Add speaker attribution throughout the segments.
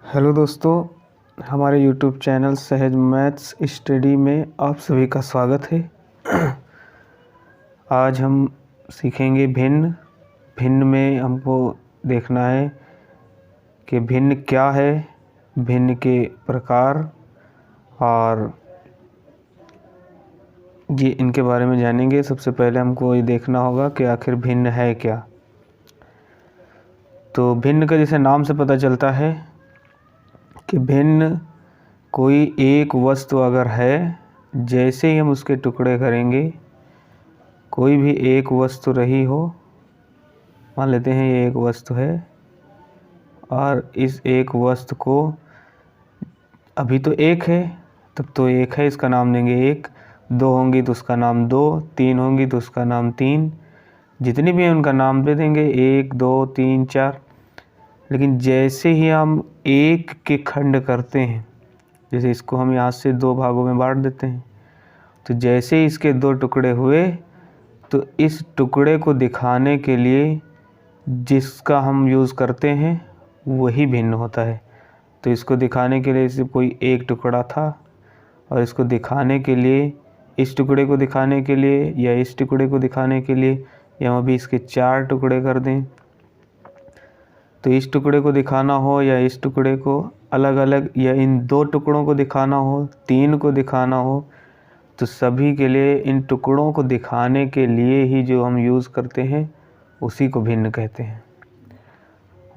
Speaker 1: Hello दोस्तों, हमारे YouTube channel सहज मैथ्स स्टडी में आप सभी का स्वागत है। आज हम सीखेंगे भिन्न। भिन्न में हमको देखना है कि भिन्न क्या है, भिन्न के प्रकार और ये इनके बारे में जानेंगे। सबसे पहले हमको ये देखना होगा कि आखिर भिन्न है क्या। तो भिन्न का जैसे नाम से पता चलता है कि भिन्न कोई एक वस्तु अगर है, जैसे ही हम उसके टुकड़े करेंगे, कोई भी एक वस्तु रही हो, मान लेते हैं ये एक वस्तु है और इस एक वस्तु को अभी तो एक है, तब तो एक है, इसका नाम देंगे एक। दो होंगी तो उसका नाम दो, तीन होंगी तो उसका नाम तीन, जितनी भी हैं उनका नाम दे देंगे, एक दो तीन चार। लेकिन जैसे ही हम एक के खंड करते हैं, जैसे इसको हम यहाँ से दो भागों में बांट देते हैं, तो जैसे ही इसके दो टुकड़े हुए तो इस टुकड़े को दिखाने के लिए जिसका हम यूज़ करते हैं वही भिन्न होता है। तो इसको दिखाने के लिए जैसे कोई एक टुकड़ा था और इसको दिखाने के लिए, इस टुकड़े को दिखाने के लिए या इस टुकड़े को दिखाने के लिए, या अभी इसके चार टुकड़े कर दें, तो इस टुकड़े को दिखाना हो या इस टुकड़े को अलग अलग, या इन दो टुकड़ों को दिखाना हो, तीन को दिखाना हो, तो सभी के लिए इन टुकड़ों को दिखाने के लिए ही जो हम यूज़ करते हैं उसी को भिन्न कहते हैं।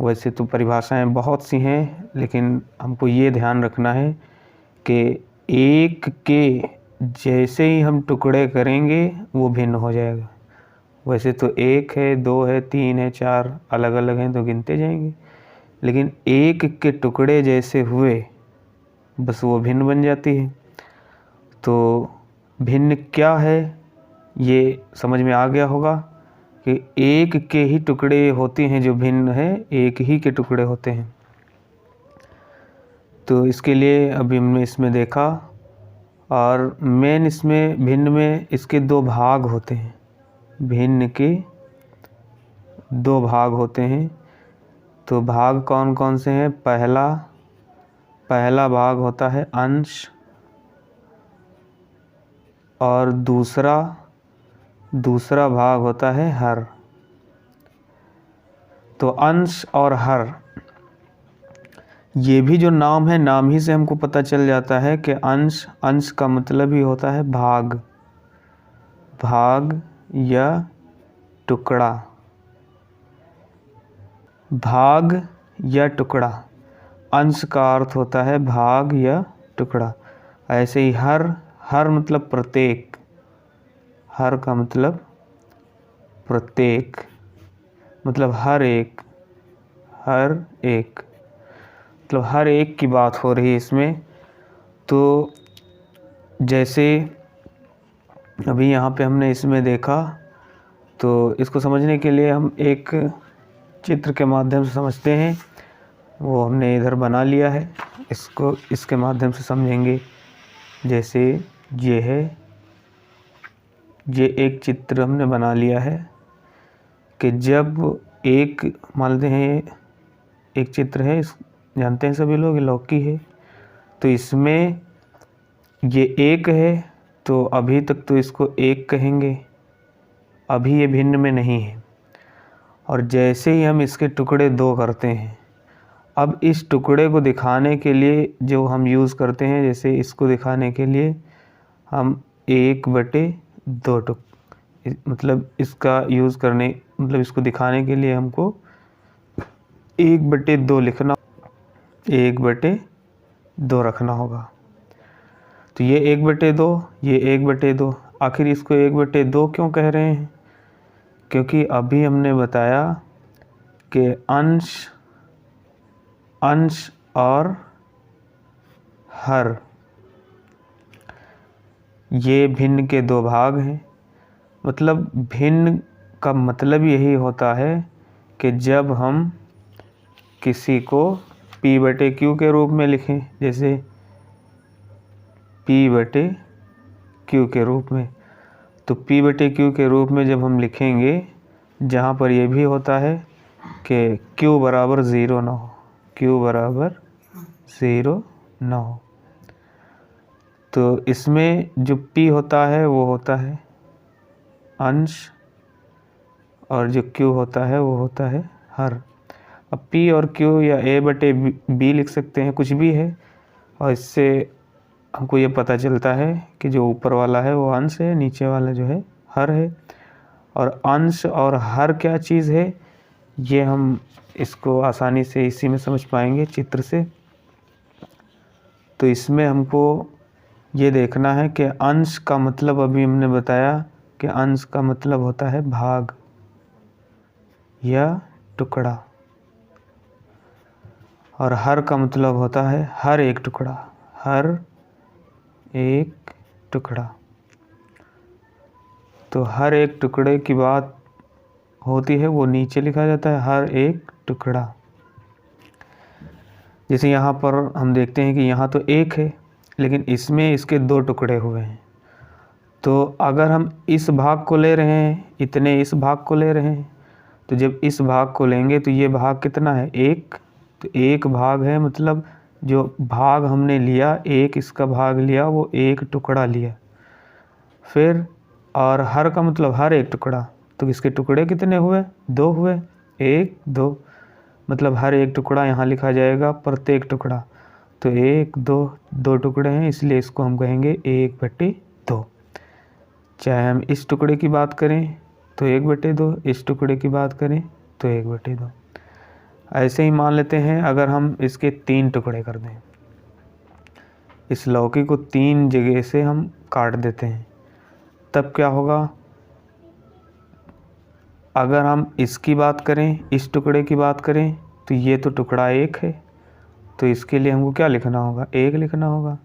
Speaker 1: वैसे तो परिभाषाएं बहुत सी हैं, लेकिन हमको ये ध्यान रखना है कि एक के जैसे ही हम टुकड़े करेंगे वो भिन्न हो जाएगा। वैसे तो एक है, दो है, तीन है, चार अलग अलग हैं तो गिनते जाएंगे, लेकिन एक के टुकड़े जैसे हुए बस वो भिन्न बन जाती है। तो भिन्न क्या है ये समझ में आ गया होगा कि एक के ही टुकड़े होते हैं जो भिन्न है, एक ही के टुकड़े होते हैं। तो इसके लिए अभी हमने इसमें देखा, और मेन इसमें भिन्न में इसके दो भाग होते हैं। भिन्न के दो भाग होते हैं। तो भाग कौन कौन से हैं? पहला भाग होता है अंश, और दूसरा भाग होता है हर। तो अंश और हर, ये भी जो नाम है, नाम ही से हमको पता चल जाता है कि अंश का मतलब ही होता है भाग या टुकड़ा। भाग या टुकड़ा, अंश का अर्थ होता है भाग या टुकड़ा। ऐसे ही हर मतलब प्रत्येक, हर का मतलब प्रत्येक, मतलब हर एक मतलब हर एक की बात हो रही है इसमें। तो जैसे अभी यहाँ पे हमने इसमें देखा, तो इसको समझने के लिए हम एक चित्र के माध्यम से समझते हैं। वो हमने इधर बना लिया है, इसको इसके माध्यम से समझेंगे। जैसे ये है, ये एक चित्र हमने बना लिया है कि जब एक, मान लेते हैं एक चित्र है, जानते हैं सभी लोग, लौकी है। तो इसमें ये एक है, तो अभी तक तो इसको एक कहेंगे, अभी ये भिन्न में नहीं है। और जैसे ही हम इसके टुकड़े दो करते हैं, अब इस टुकड़े को दिखाने के लिए जो हम यूज़ करते हैं, जैसे इसको दिखाने के लिए हम 1/2 मतलब इसका यूज़ करने, मतलब इसको दिखाने के लिए हमको 1/2 लिखना, 1/2 रखना होगा। तो ये 1/2, ये 1/2। आखिर इसको 1/2 क्यों कह रहे हैं? क्योंकि अभी हमने बताया कि अंश और हर, ये भिन्न के दो भाग हैं। मतलब भिन्न का मतलब यही होता है कि जब हम किसी को P/Q के रूप में लिखें, जैसे P/Q के रूप में, तो P/Q के रूप में जब हम लिखेंगे, जहाँ पर ये भी होता है कि Q बराबर 0 ना हो, Q बराबर 0 ना हो। तो इसमें जो p होता है वो होता है अंश, और जो q होता है वो होता है हर। अब p और q या a/b लिख सकते हैं, कुछ भी है, और इससे हमको ये पता चलता है कि जो ऊपर वाला है वो अंश है, नीचे वाला जो है हर है। और अंश और हर क्या चीज़ है, ये हम इसको आसानी से इसी में समझ पाएंगे चित्र से। तो इसमें हमको ये देखना है कि अंश का मतलब, अभी हमने बताया कि अंश का मतलब होता है भाग या टुकड़ा, और हर का मतलब होता है हर एक टुकड़ा, हर एक टुकड़ा। तो हर एक टुकड़े की बात होती है वो नीचे लिखा जाता है हर एक टुकड़ा। जैसे यहाँ पर हम देखते हैं कि यहाँ तो एक है, लेकिन इसमें इसके 2 टुकड़े हुए हैं। तो अगर हम इस भाग को ले रहे हैं, इतने इस भाग को ले रहे हैं, तो जब इस भाग को लेंगे तो ये भाग कितना है, 1। तो 1 भाग है, मतलब जो भाग हमने लिया, 1 इसका भाग लिया, वो 1 टुकड़ा लिया। फिर और हर का मतलब हर एक टुकड़ा, तो इसके टुकड़े कितने हुए, 2 हुए, 1 2, मतलब हर एक टुकड़ा यहाँ लिखा जाएगा प्रत्येक टुकड़ा। तो 1 2 2 टुकड़े हैं, इसलिए इसको हम कहेंगे 1/2। चाहे हम इस टुकड़े की बात करें तो 1/2, इस टुकड़े की बात करें तो 1/2। ऐसे ही मान लेते हैं अगर हम इसके 3 टुकड़े कर दें, इस लौकी को 3 जगह से हम काट देते हैं, तब क्या होगा। अगर हम इसकी बात करें, इस टुकड़े की बात करें, तो ये तो टुकड़ा 1 है, तो इसके लिए हमको क्या लिखना होगा, 1 लिखना होगा।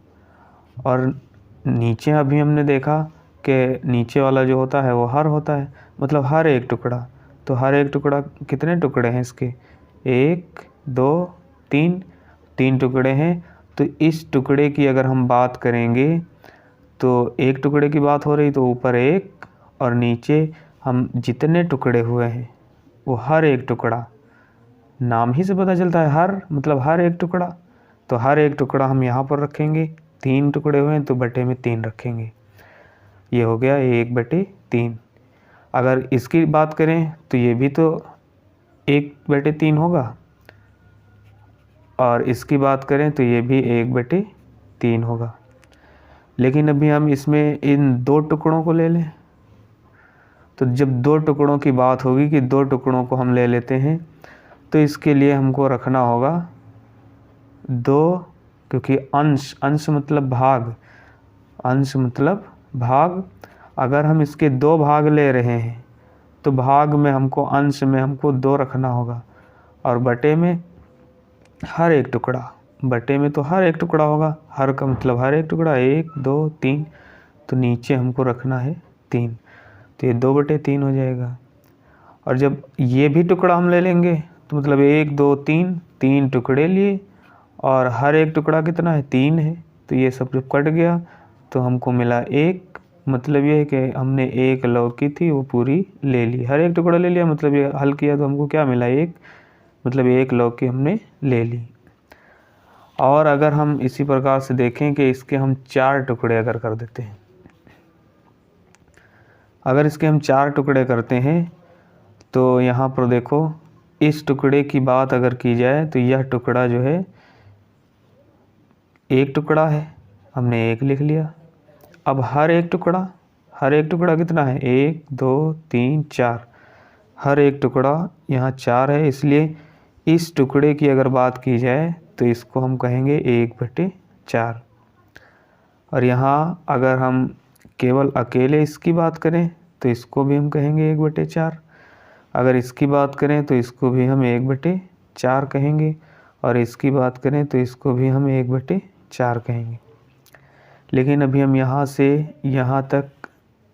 Speaker 1: और नीचे अभी हमने देखा कि नीचे वाला जो होता है वो हर होता है, मतलब हर एक टुकड़ा। तो हर एक टुकड़ा कितने टुकड़े हैं इसके, 1 2 3 टुकड़े हैं। तो इस टुकड़े की अगर हम बात करेंगे तो एक टुकड़े की बात हो रही, तो ऊपर 1 और नीचे हम जितने टुकड़े हुए हैं वो हर एक टुकड़ा, नाम ही से पता चलता है हर, मतलब हर एक टुकड़ा। तो हर एक टुकड़ा हम यहाँ पर रखेंगे, 3 टुकड़े हुए हैं तो बटे में 3 रखेंगे, ये हो गया 1/3। अगर इसकी बात करें तो ये भी तो 1/3 होगा, और इसकी बात करें तो ये भी 1/3 होगा। लेकिन अभी हम इसमें इन 2 टुकड़ों को ले लें, तो जब 2 टुकड़ों की बात होगी कि 2 टुकड़ों को हम ले लेते हैं, तो इसके लिए हमको रखना होगा 2, क्योंकि अंश मतलब भाग, अंश मतलब भाग। अगर हम इसके 2 भाग ले रहे हैं तो भाग में हमको, अंश में हमको 2 रखना होगा, और बटे में हर एक टुकड़ा, बटे में तो हर एक टुकड़ा होगा, हर का मतलब हर एक टुकड़ा, 1 2 3, तो नीचे हमको रखना है 3, तो ये 2/3 हो जाएगा। और जब ये भी टुकड़ा हम ले लेंगे तो मतलब 1 2 3 टुकड़े लिए, और हर एक टुकड़ा कितना है, 3 है, तो ये सब जब कट गया तो हमको मिला 1। मतलब ये है कि हमने 1 लौकी थी वो पूरी ले ली, हर एक टुकड़ा ले लिया, मतलब ये हल किया तो हमको क्या मिला, 1, मतलब 1 लौकी हमने ले ली। और अगर हम इसी प्रकार से देखें कि इसके हम 4 टुकड़े अगर कर देते हैं, अगर इसके हम 4 टुकड़े करते हैं, तो यहाँ पर देखो, इस टुकड़े की बात अगर की जाए तो यह टुकड़ा जो है 1 टुकड़ा है, हमने 1 लिख लिया। अब हर एक टुकड़ा कितना है, 1 2 3 4, हर एक टुकड़ा यहाँ 4 है, इसलिए इस टुकड़े की अगर बात की जाए तो इसको हम कहेंगे 1/4। और यहाँ अगर हम केवल अकेले इसकी बात करें तो इसको भी हम कहेंगे 1/4। अगर इसकी बात करें तो इसको भी हम 1/4 कहेंगे, और इसकी बात करें तो इसको भी हम 1/4 कहेंगे। लेकिन अभी हम यहाँ से यहाँ तक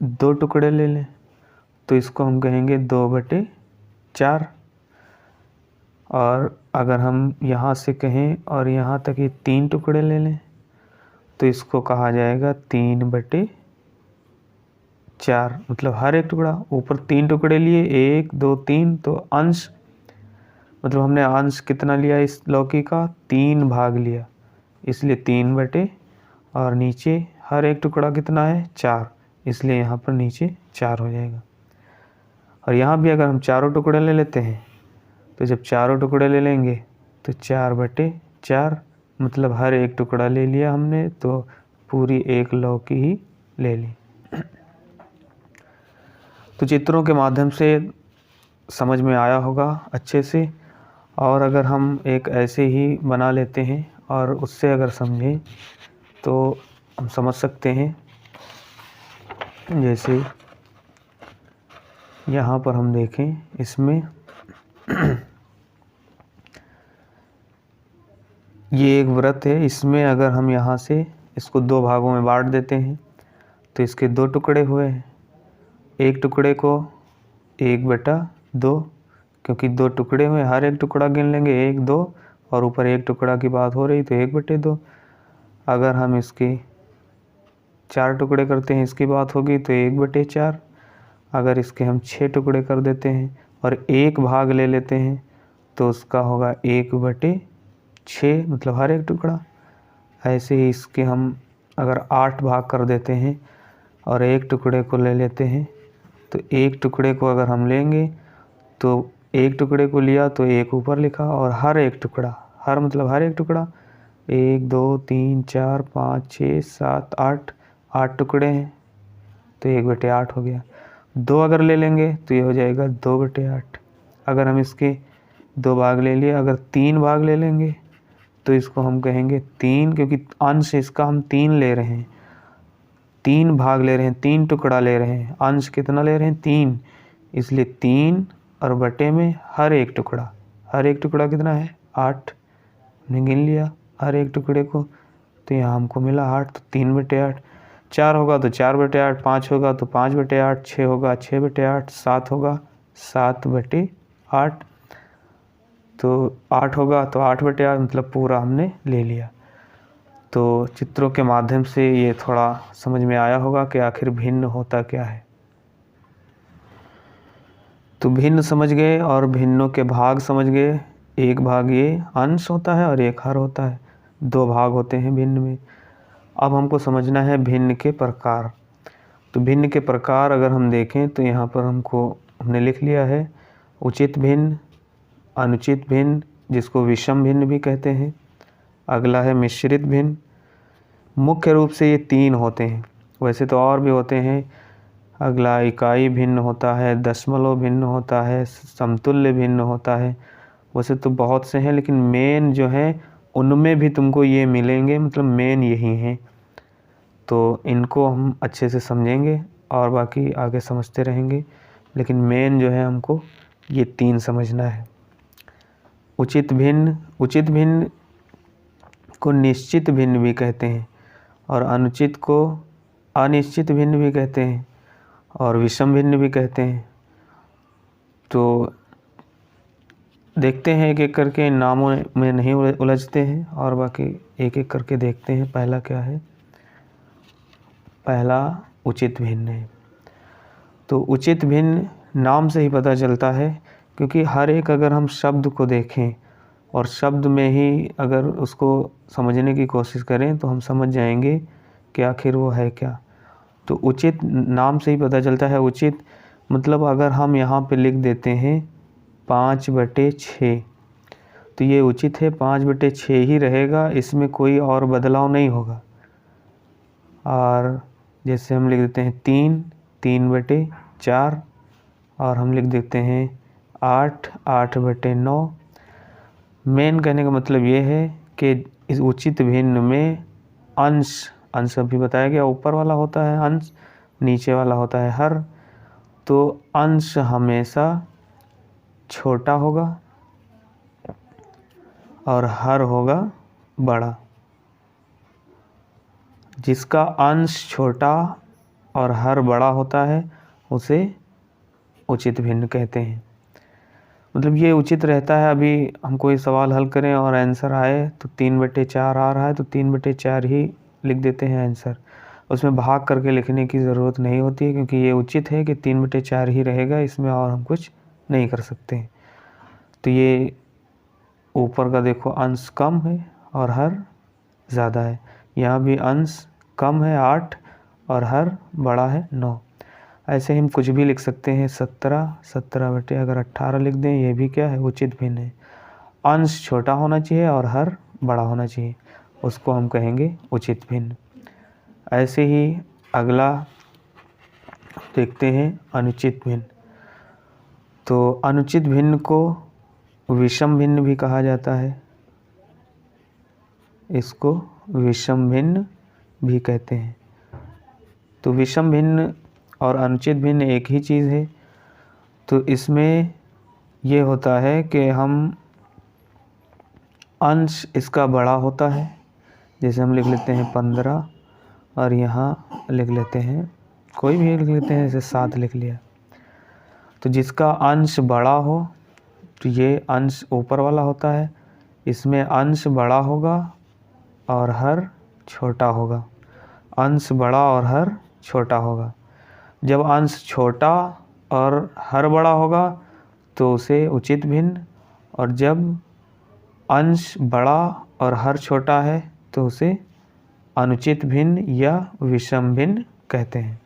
Speaker 1: 2 टुकड़े ले लें तो इसको हम कहेंगे 2/4। और अगर हम यहाँ से कहें और यहाँ तक ये 3 टुकड़े ले लें तो इसको कहा जाएगा 3/4, मतलब हर एक टुकड़ा, ऊपर 3 टुकड़े लिए, 1 2 3, तो अंश, मतलब हमने अंश कितना लिया इस लौकी का, 3 भाग लिया, इसलिए 3 बटे, और नीचे हर एक टुकड़ा कितना है 4, इसलिए यहाँ पर नीचे 4 हो जाएगा। और यहाँ भी अगर हम चारों टुकड़े ले लेते हैं तो जब चारों टुकड़े ले लेंगे तो 4 बटे 4, मतलब हर एक टुकड़ा ले लिया हमने तो पूरी एक लौकी ही ले ली। तो चित्रों के माध्यम से समझ में आया होगा अच्छे से। और अगर हम एक ऐसे ही बना लेते हैं और उससे अगर समझें तो हम समझ सकते हैं। जैसे यहाँ पर हम देखें, इसमें ये एक वृत्त है, इसमें अगर हम यहाँ से इसको 2 भागों में बांट देते हैं तो इसके 2 टुकड़े हुए हैं। एक टुकड़े को 1/2, क्योंकि 2 टुकड़े हुए, हर एक टुकड़ा गिन लेंगे 1 2, और ऊपर एक टुकड़ा की बात हो रही तो 1/2। अगर हम इसके 4 टुकड़े करते हैं, इसकी बात होगी तो 1/4। अगर इसके हम 6 टुकड़े कर देते हैं और 1 भाग ले लेते हैं तो उसका होगा 1/6, मतलब हर एक टुकड़ा। ऐसे ही इसके हम अगर 8 भाग कर देते हैं और एक टुकड़े को ले लेते हैं तो एक टुकड़े को अगर हम लेंगे तो एक टुकड़े को लिया तो एक ऊपर लिखा, और हर एक टुकड़ा, हर मतलब हर एक टुकड़ा 1 2 3 4 5 6 7 8 टुकड़े हैं तो 1/8 हो गया। 2 अगर ले लेंगे तो ये हो जाएगा 2/8। अगर हम इसके 2 भाग ले लिए, अगर 3 भाग ले लेंगे तो इसको हम कहेंगे 3, क्योंकि अंश इसका हम 3 ले रहे हैं, 3 भाग ले रहे हैं, 3 टुकड़ा ले रहे हैं, अंश कितना ले रहे हैं 3, इसलिए 3 और बटे में हर एक टुकड़ा, हर एक टुकड़ा कितना है 8, हमने गिन लिया हर एक टुकड़े को तो यहाँ हमको मिला 8, तो 3/8। 4 होगा तो 4/8, 5 होगा तो 5/8, 6 होगा 6/8, 7 होगा 7/8, तो 8 होगा तो 8/8, मतलब पूरा हमने ले लिया। तो चित्रों के माध्यम से ये थोड़ा समझ में आया होगा कि आखिर भिन्न होता क्या है। तो भिन्न समझ गए और भिन्नों के भाग समझ गए। एक भाग ये अंश होता है और एक हर होता है, 2 भाग होते हैं भिन्न में। अब हमको समझना है भिन्न के प्रकार। तो भिन्न के प्रकार अगर हम देखें तो यहाँ पर हमने लिख लिया है उचित भिन्न, अनुचित भिन्न, जिसको विषम भिन्न भी कहते हैं। अगला है मिश्रित भिन्न। मुख्य रूप से ये 3 होते हैं, वैसे तो और भी होते हैं। अगला इकाई भिन्न होता है, दशमलव भिन्न होता है, समतुल्य भिन्न होता है। वैसे तो बहुत से हैं लेकिन मेन जो है उनमें भी तुमको ये मिलेंगे, मतलब मेन यही हैं। तो इनको हम अच्छे से समझेंगे और बाकी आगे समझते रहेंगे, लेकिन मेन जो है हमको ये 3 समझना है। उचित भिन्न को निश्चित भिन्न भी कहते हैं, और अनुचित को अनिश्चित भिन्न भी कहते हैं, और विषम भिन्न भी कहते हैं। तो देखते हैं एक एक करके, इन नामों में नहीं उलझते हैं और बाकी एक एक करके देखते हैं। पहला क्या है? पहला उचित भिन्न है। तो उचित भिन्न नाम से ही पता चलता है, क्योंकि हर एक अगर हम शब्द को देखें और शब्द में ही अगर उसको समझने की कोशिश करें तो हम समझ जाएंगे कि आखिर वो है क्या। तो उचित नाम से ही पता चलता है। उचित मतलब अगर हम यहाँ पे लिख देते हैं 5/6, तो ये उचित है, 5/6 ही रहेगा, इसमें कोई और बदलाव नहीं होगा। और जैसे हम लिख देते हैं 3/4, और हम लिख देते हैं 8/9। मेन कहने का मतलब ये है कि इस उचित भिन्न में अंश अभी बताया गया, ऊपर वाला होता है अंश, नीचे वाला होता है हर। तो अंश हमेशा छोटा होगा और हर होगा बड़ा। जिसका अंश छोटा और हर बड़ा होता है उसे उचित भिन्न कहते हैं। मतलब ये उचित रहता है। अभी हम कोई सवाल हल करें और आंसर आए तो 3/4 आ रहा है तो 3/4 ही लिख देते हैं आंसर, उसमें भाग करके लिखने की ज़रूरत नहीं होती है, क्योंकि ये उचित है कि 3/4 ही रहेगा, इसमें और हम कुछ नहीं कर सकते। तो ये ऊपर का देखो अंश कम है और हर ज़्यादा है। यहाँ भी अंश कम है 8 और हर बड़ा है 9। ऐसे ही हम कुछ भी लिख सकते हैं। 17 बटे अगर 18 लिख दें, ये भी क्या है, उचित भिन्न है। अंश छोटा होना चाहिए और हर बड़ा होना चाहिए, उसको हम कहेंगे उचित भिन्न। ऐसे ही अगला देखते हैं अनुचित भिन्न। तो अनुचित भिन्न को विषम भिन्न भी कहा जाता है, इसको विषम भिन्न भी कहते हैं। तो विषम भिन्न और अनुचित भिन्न एक ही चीज़ है। तो इसमें ये होता है कि हम अंश इसका बड़ा होता है, जैसे हम लिख लेते हैं 15 और यहाँ लिख लेते हैं कोई भी लिख लेते हैं, जैसे 7 लिख लिया। तो जिसका अंश बड़ा हो तो ये अंश ऊपर वाला होता है, इसमें अंश बड़ा होगा और हर छोटा होगा। अंश बड़ा और हर छोटा होगा। जब अंश छोटा और हर बड़ा होगा तो उसे उचित भिन्न, और जब अंश बड़ा और हर छोटा है तो उसे अनुचित भिन्न या विषम भिन्न कहते हैं।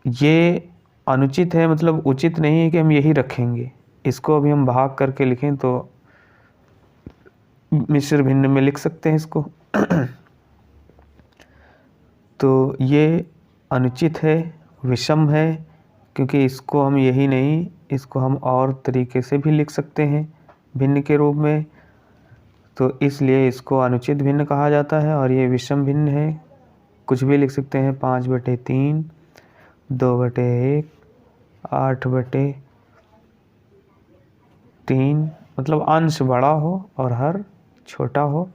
Speaker 1: ये अनुचित है, मतलब उचित नहीं है कि हम यही रखेंगे। इसको अभी हम भाग करके लिखें तो मिश्र भिन्न में लिख सकते हैं इसको। तो ये अनुचित है, विषम है, क्योंकि इसको हम यही नहीं, इसको हम और तरीके से भी लिख सकते हैं भिन्न के रूप में, तो इसलिए इसको अनुचित भिन्न कहा जाता है। और ये विषम भिन्न है, कुछ भी लिख सकते हैं। 5/3, 2/1, 8/3, मतलब अंश बड़ा हो और हर छोटा हो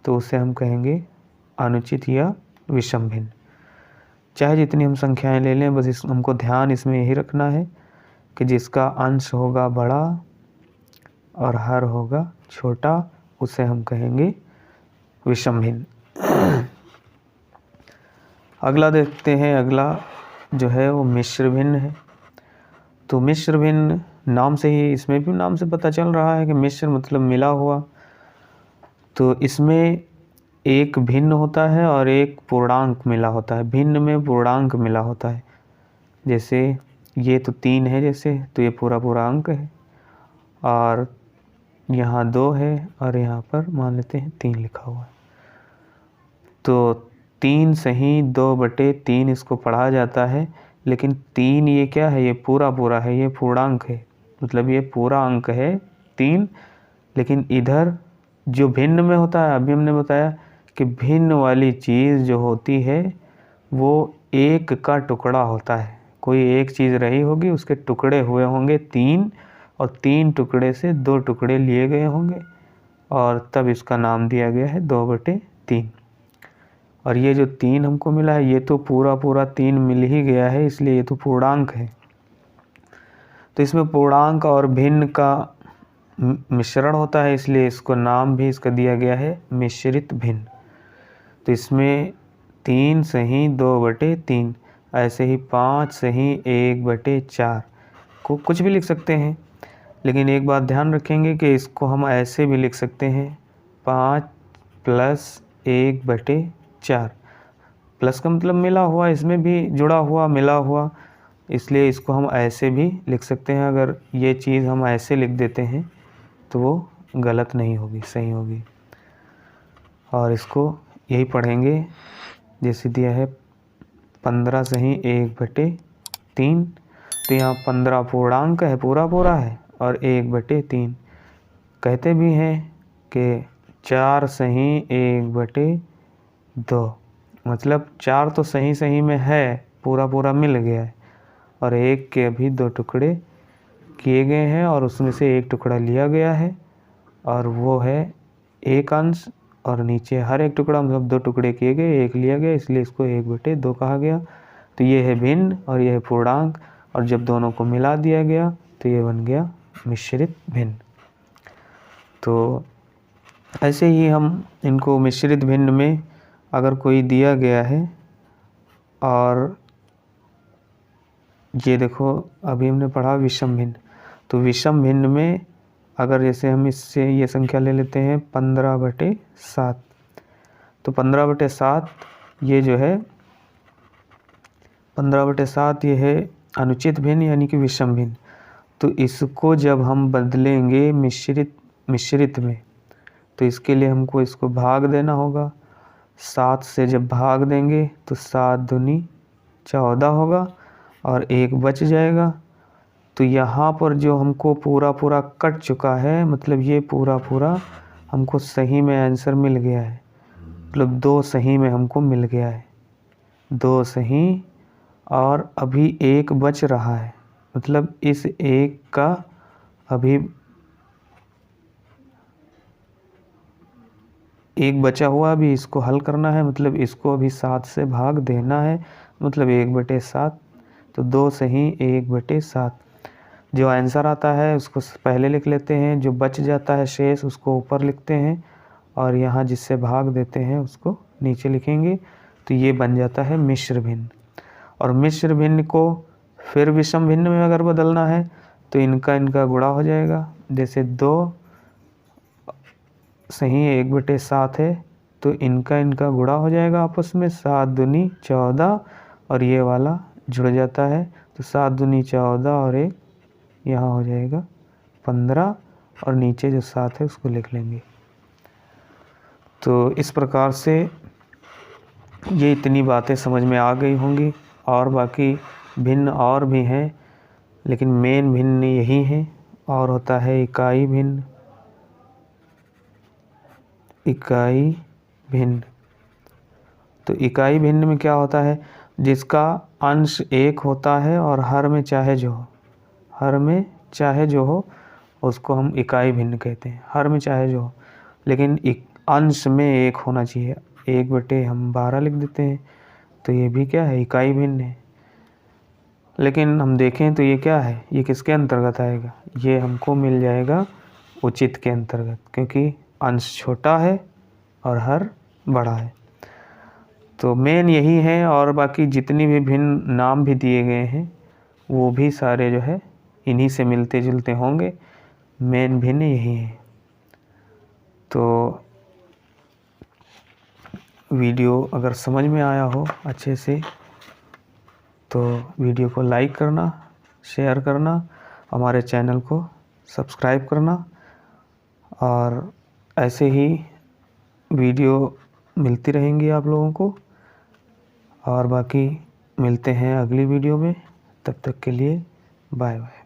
Speaker 1: तो उसे हम कहेंगे अनुचित या विषम भिन्न। चाहे जितनी हम संख्याएं ले लें, बस हमको ध्यान इसमें यही रखना है कि जिसका अंश होगा बड़ा और हर होगा छोटा, उसे हम कहेंगे विषम भिन्न। अगला देखते हैं, अगला जो है वो मिश्र भिन्न है। तो मिश्र भिन्न नाम से ही, इसमें भी नाम से पता चल रहा है कि मिश्र मतलब मिला हुआ। तो इसमें एक भिन्न होता है और एक पूर्णांक मिला होता है। भिन्न में पूर्णांक मिला होता है, जैसे ये तो 3 है, जैसे तो ये पूरा अंक है, और यहाँ 2 है और यहाँ पर मान लेते हैं 3 लिखा हुआ है। तो 3 सही 2/3 इसको पढ़ा जाता है, लेकिन 3 ये क्या है, ये पूरा है, ये पूर्णांक है, मतलब ये पूरा अंक है 3। लेकिन इधर जो भिन्न में होता है, अभी हमने बताया कि भिन्न वाली चीज़ जो होती है वो एक का टुकड़ा होता है। कोई एक चीज़ रही होगी, उसके टुकड़े हुए होंगे 3, और 3 टुकड़े से 2 टुकड़े लिए गए होंगे, और तब इसका नाम दिया गया है 2/3। और ये जो 3 हमको मिला है, ये तो पूरा 3 मिल ही गया है, इसलिए ये तो पूर्णांक है। तो इसमें पूर्णांक और भिन्न का मिश्रण होता है, इसलिए इसको नाम भी इसका दिया गया है मिश्रित भिन्न। तो इसमें 3 सही 2/3, ऐसे ही 5 सही 1/4 को कुछ भी लिख सकते हैं। लेकिन एक बात ध्यान रखेंगे कि इसको हम ऐसे भी लिख सकते हैं 5 + 1/4। प्लस का मतलब मिला हुआ, इसमें भी जुड़ा हुआ, मिला हुआ, इसलिए इसको हम ऐसे भी लिख सकते हैं। अगर ये चीज़ हम ऐसे लिख देते हैं तो वो गलत नहीं होगी, सही होगी। और इसको यही पढ़ेंगे जैसे दिया है 15 सही 1/3। तो यहाँ 15 पूर्णांक है, पूरा है, और 1/3 कहते भी हैं कि 4 सही 1/2, मतलब 4 तो सही में है, पूरा मिल गया है, और 1 के अभी 2 टुकड़े किए गए हैं, और उसमें से 1 टुकड़ा लिया गया है, और वो है 1 अंश, और नीचे हर एक टुकड़ा मतलब 2 टुकड़े किए गए, 1 लिया गया, इसलिए इसको 1/2 कहा गया। तो ये है भिन्न और ये है पूर्णांक, और जब दोनों को मिला दिया गया तो ये बन गया मिश्रित भिन्न। तो ऐसे ही हम इनको मिश्रित भिन्न में अगर कोई दिया गया है, और ये देखो अभी हमने पढ़ा विषम भिन्न, तो विषम भिन्न में अगर जैसे हम इससे ये संख्या ले लेते हैं 15/7, तो 15/7 ये जो है 15/7 ये है अनुचित भिन्न यानी कि विषम भिन्न। तो इसको जब हम बदलेंगे मिश्रित में, तो इसके लिए हमको इसको भाग देना होगा। 7 से जब भाग देंगे तो 7 दूनी 14 होगा और 1 बच जाएगा। तो यहाँ पर जो हमको पूरा कट चुका है, मतलब ये पूरा हमको सही में आंसर मिल गया है, मतलब 2 सही में हमको मिल गया है, 2 सही और अभी 1 बच रहा है। मतलब इस 1 का अभी 1 बचा हुआ, अभी इसको हल करना है, मतलब इसको अभी 7 से भाग देना है, मतलब 1/7। तो 2 सही 1/7। जो आंसर आता है उसको पहले लिख लेते हैं, जो बच जाता है शेष उसको ऊपर लिखते हैं और यहाँ जिससे भाग देते हैं उसको नीचे लिखेंगे। तो ये बन जाता है मिश्र भिन्न। और मिश्र भिन्न को फिर विषम भिन्न में अगर बदलना है तो इनका गुणा हो जाएगा। जैसे 2 सही 1/7 है तो इनका गुणा हो जाएगा आपस में, 7 दूनी 14 और ये वाला जुड़ जाता है। तो 7 दूनी 14 और 1 यहाँ हो जाएगा 15 और नीचे जो 7 है उसको लिख लेंगे। तो इस प्रकार से ये इतनी बातें समझ में आ गई होंगी। और बाकी भिन्न और भी हैं, लेकिन मेन भिन्न यही है। और होता है इकाई भिन्न। इकाई भिन्न, तो इकाई भिन्न में क्या होता है, जिसका अंश 1 होता है और हर में चाहे जो हो उसको हम इकाई भिन्न कहते हैं। हर में चाहे जो हो, लेकिन अंश में 1 होना चाहिए। 1/12 लिख देते हैं, तो ये भी क्या है, इकाई भिन्न है। लेकिन हम देखें तो ये क्या है, ये किसके अंतर्गत आएगा, ये हमको मिल जाएगा उचित के अंतर्गत, क्योंकि अंश छोटा है और हर बड़ा है। तो मेन यही है। और बाकी जितनी भी भिन्न नाम भी दिए गए हैं वो भी सारे जो है इन्हीं से मिलते जुलते होंगे। मेन भिन्न यही है। तो वीडियो अगर समझ में आया हो अच्छे से तो वीडियो को लाइक करना, शेयर करना, हमारे चैनल को सब्सक्राइब करना। और ऐसे ही वीडियो मिलती रहेंगी आप लोगों को। और बाकी मिलते हैं अगली वीडियो में, तब तक के लिए बाय बाय।